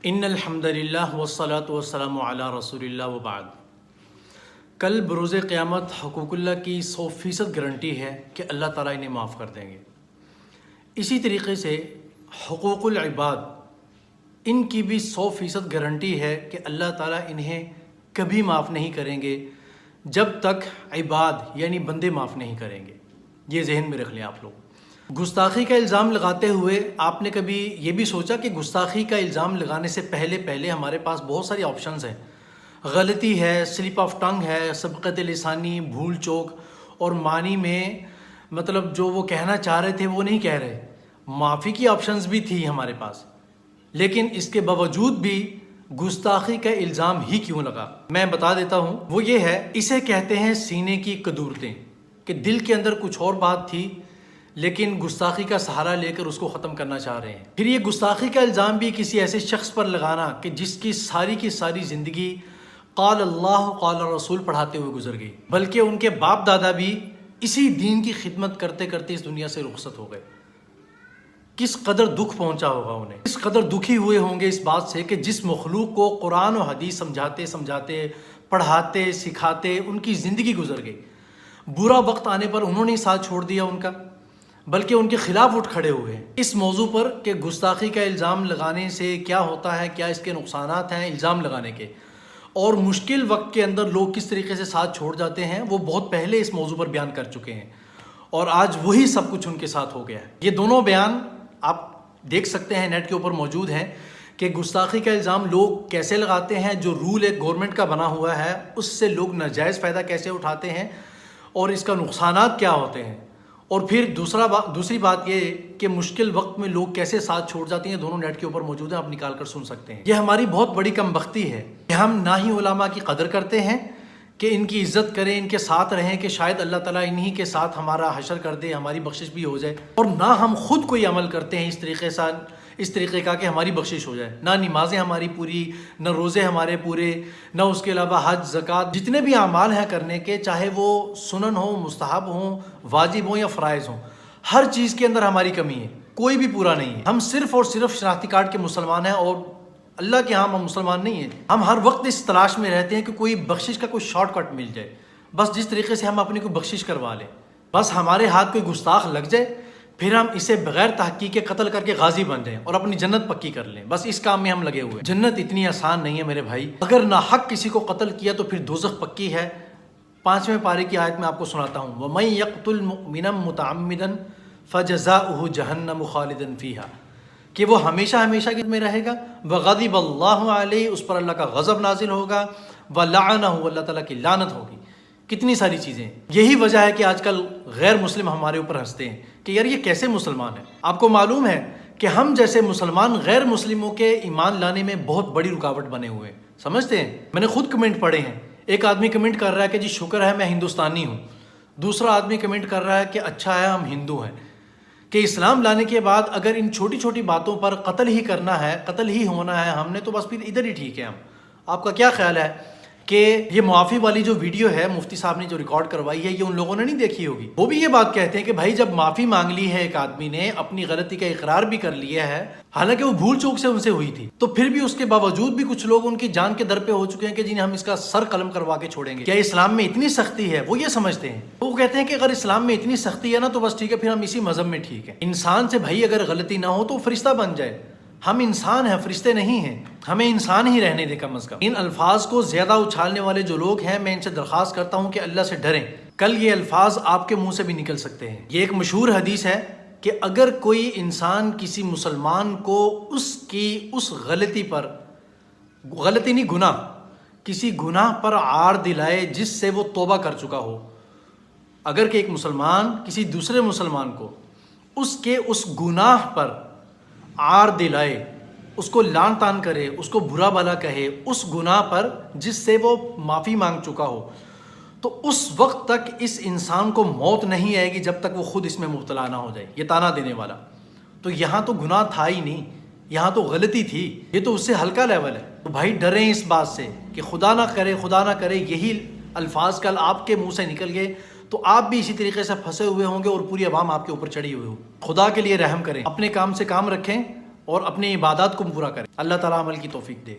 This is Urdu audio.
ان الحمد للہ والصلاة والسلام علی رسول اللہ وبعد۔ کل بروز قیامت حقوق اللہ کی 100% گارنٹی ہے کہ اللہ تعالیٰ انہیں معاف کر دیں گے۔ اسی طریقے سے حقوق العباد ان کی بھی 100% گارنٹی ہے کہ اللہ تعالیٰ انہیں کبھی معاف نہیں کریں گے جب تک عباد یعنی بندے معاف نہیں کریں گے۔ یہ ذہن میں رکھ لیں آپ لوگ۔ گستاخی کا الزام لگاتے ہوئے آپ نے کبھی یہ بھی سوچا کہ گستاخی کا الزام لگانے سے پہلے ہمارے پاس بہت ساری آپشنز ہیں، غلطی ہے، سلپ آف ٹنگ ہے، سبقت لسانی، بھول چوک، اور معنی میں مطلب جو وہ کہنا چاہ رہے تھے وہ نہیں کہہ رہے، معافی کی آپشنز بھی تھی ہمارے پاس، لیکن اس کے باوجود بھی گستاخی کا الزام ہی کیوں لگا؟ میں بتا دیتا ہوں، وہ یہ ہے، اسے کہتے ہیں سینے کی قدورتیں، کہ دل کے اندر کچھ اور بات تھی لیکن گستاخی کا سہارا لے کر اس کو ختم کرنا چاہ رہے ہیں۔ پھر یہ گستاخی کا الزام بھی کسی ایسے شخص پر لگانا کہ جس کی ساری زندگی قال اللہ قال رسول پڑھاتے ہوئے گزر گئی، بلکہ ان کے باپ دادا بھی اسی دین کی خدمت کرتے کرتے اس دنیا سے رخصت ہو گئے۔ کس قدر دکھ پہنچا ہوگا انہیں، کس قدر دکھی ہوئے ہوں گے اس بات سے کہ جس مخلوق کو قرآن و حدیث سمجھاتے پڑھاتے سکھاتے ان کی زندگی گزر گئی، برا وقت آنے پر انہوں نے ساتھ چھوڑ دیا ان کا، بلکہ ان کے خلاف اٹھ کھڑے ہوئے ہیں۔ اس موضوع پر کہ گستاخی کا الزام لگانے سے کیا ہوتا ہے، کیا اس کے نقصانات ہیں الزام لگانے کے، اور مشکل وقت کے اندر لوگ کس طریقے سے ساتھ چھوڑ جاتے ہیں، وہ بہت پہلے اس موضوع پر بیان کر چکے ہیں، اور آج وہی سب کچھ ان کے ساتھ ہو گیا ہے۔ یہ دونوں بیان آپ دیکھ سکتے ہیں، نیٹ کے اوپر موجود ہیں، کہ گستاخی کا الزام لوگ کیسے لگاتے ہیں، جو رول ایک گورنمنٹ کا بنا ہوا ہے اس سے لوگ ناجائز فائدہ کیسے اٹھاتے ہیں، اور اس کا نقصانات کیا ہوتے ہیں، اور پھر دوسری بات یہ کہ مشکل وقت میں لوگ کیسے ساتھ چھوڑ جاتے ہیں۔ دونوں نیٹ کے اوپر موجود ہیں، آپ نکال کر سن سکتے ہیں۔ یہ ہماری بہت بڑی کم بختی ہے کہ ہم نہ ہی علماء کی قدر کرتے ہیں کہ ان کی عزت کریں، ان کے ساتھ رہیں کہ شاید اللہ تعالیٰ انہی کے ساتھ ہمارا حشر کر دے، ہماری بخشش بھی ہو جائے، اور نہ ہم خود کوئی عمل کرتے ہیں اس طریقے کا کہ ہماری بخشش ہو جائے، نہ نمازیں ہماری پوری، نہ روزے ہمارے پورے، نہ اس کے علاوہ حج، زکوٰۃ، جتنے بھی اعمال ہیں کرنے کے، چاہے وہ سنن ہوں، مستحب ہوں، واجب ہوں یا فرائض ہوں، ہر چیز کے اندر ہماری کمی ہے، کوئی بھی پورا نہیں ہے۔ ہم صرف اور صرف شناختی کارڈ کے مسلمان ہیں، اور اللہ کے ہاں ہم مسلمان نہیں ہیں۔ ہم ہر وقت اس تلاش میں رہتے ہیں کہ کوئی بخشش کا کوئی شارٹ کٹ مل جائے، بس جس طریقے سے ہم اپنی کوئی بخشش کروا لیں، بس ہمارے ہاتھ کوئی گستاخ لگ جائے، پھر ہم اسے بغیر تحقیق کے قتل کر کے غازی بن جائیں اور اپنی جنت پکی کر لیں، بس اس کام میں ہم لگے ہوئے۔ جنت اتنی آسان نہیں ہے میرے بھائی، اگر ناحق کسی کو قتل کیا تو پھر دوزخ پکی ہے۔ 5ویں پارے کی آیت میں آپ کو سناتا ہوں، وَمَن يَقْتُلْ مُؤْمِنًا مُتَعَمِّدًا فَجَزَاؤُهُ جَهَنَّمُ خَالِدًا فِيهَا، کہ وہ ہمیشہ میں رہے گا، وَغَضِبَ اللَّهُ عَلَيْهِ، اس پر اللہ کا غضب نازل ہوگا، وَلَعَنَهُ، اللہ تعالیٰ کی لعنت ہوگی۔ کتنی ساری چیزیں، یہی وجہ ہے کہ آج کل غیر مسلم ہمارے اوپر ہنستے ہیں کہ یار یہ کیسے مسلمان ہیں۔ آپ کو معلوم ہے کہ ہم جیسے مسلمان غیر مسلموں کے ایمان لانے میں بہت بڑی رکاوٹ بنے ہوئے ہیں، سمجھتے ہیں؟ میں نے خود کمنٹ پڑھے ہیں، ایک آدمی کمنٹ کر رہا ہے کہ جی شکر ہے میں ہندوستانی ہوں، دوسرا آدمی کمنٹ کر رہا ہے کہ اچھا ہے ہم ہندو ہیں، کہ اسلام لانے کے بعد اگر ان چھوٹی باتوں پر قتل ہی کرنا ہے، قتل ہی ہونا ہے ہم نے، تو بس پھر ادھر ہی ٹھیک ہے ہم۔ آپ کا کیا خیال ہے کہ یہ معافی والی جو ویڈیو ہے مفتی صاحب نے جو ریکارڈ کروائی ہے، یہ ان لوگوں نے نہیں دیکھی ہوگی؟ وہ بھی یہ بات کہتے ہیں کہ بھائی جب معافی مانگ لی ہے ایک آدمی نے، اپنی غلطی کا اقرار بھی کر لیا ہے، حالانکہ وہ بھول چوک سے ان سے ہوئی تھی، تو پھر بھی اس کے باوجود بھی کچھ لوگ ان کی جان کے در پہ ہو چکے ہیں کہ جی ہم اس کا سر قلم کروا کے چھوڑیں گے۔ کیا اسلام میں اتنی سختی ہے؟ وہ یہ سمجھتے ہیں، وہ کہتے ہیں کہ اگر اسلام میں اتنی سختی ہے نا تو بس ٹھیک ہے، پھر ہم اسی مذہب میں ٹھیک ہے۔ انسان سے بھائی اگر غلطی نہ ہو تو فرشتہ بن جائے، ہم انسان ہیں، فرشتے نہیں ہیں، ہمیں انسان ہی رہنے دے کم از کم۔ ان الفاظ کو زیادہ اچھالنے والے جو لوگ ہیں، میں ان سے درخواست کرتا ہوں کہ اللہ سے ڈریں، کل یہ الفاظ آپ کے منہ سے بھی نکل سکتے ہیں۔ یہ ایک مشہور حدیث ہے کہ اگر کوئی انسان کسی مسلمان کو اس کی اس غلطی پر، غلطی نہیں گناہ، کسی گناہ پر عار دلائے جس سے وہ توبہ کر چکا ہو، اگر کہ ایک مسلمان کسی دوسرے مسلمان کو اس کے اس گناہ پر عار دلائے، اس کو لعن طعن کرے، اس کو برا بھلا کہے اس گناہ پر جس سے وہ معافی مانگ چکا ہو، تو اس وقت تک اس انسان کو موت نہیں آئے گی جب تک وہ خود اس میں مبتلا نہ ہو جائے۔ یہ تانا دینے والا، تو یہاں تو گناہ تھا ہی نہیں، یہاں تو غلطی تھی، یہ تو اس سے ہلکا لیول ہے۔ تو بھائی ڈریں اس بات سے کہ خدا نہ کرے یہی الفاظ کل آپ کے منہ سے نکل گئے تو آپ بھی اسی طریقے سے پھنسے ہوئے ہوں گے اور پوری عوام آپ کے اوپر چڑھی ہوئی ہو۔ خدا کے لیے رحم کریں، اپنے کام سے کام رکھیں، اور اپنی عبادات کو پورا کریں. اللہ تعالیٰ عمل کی توفیق دے.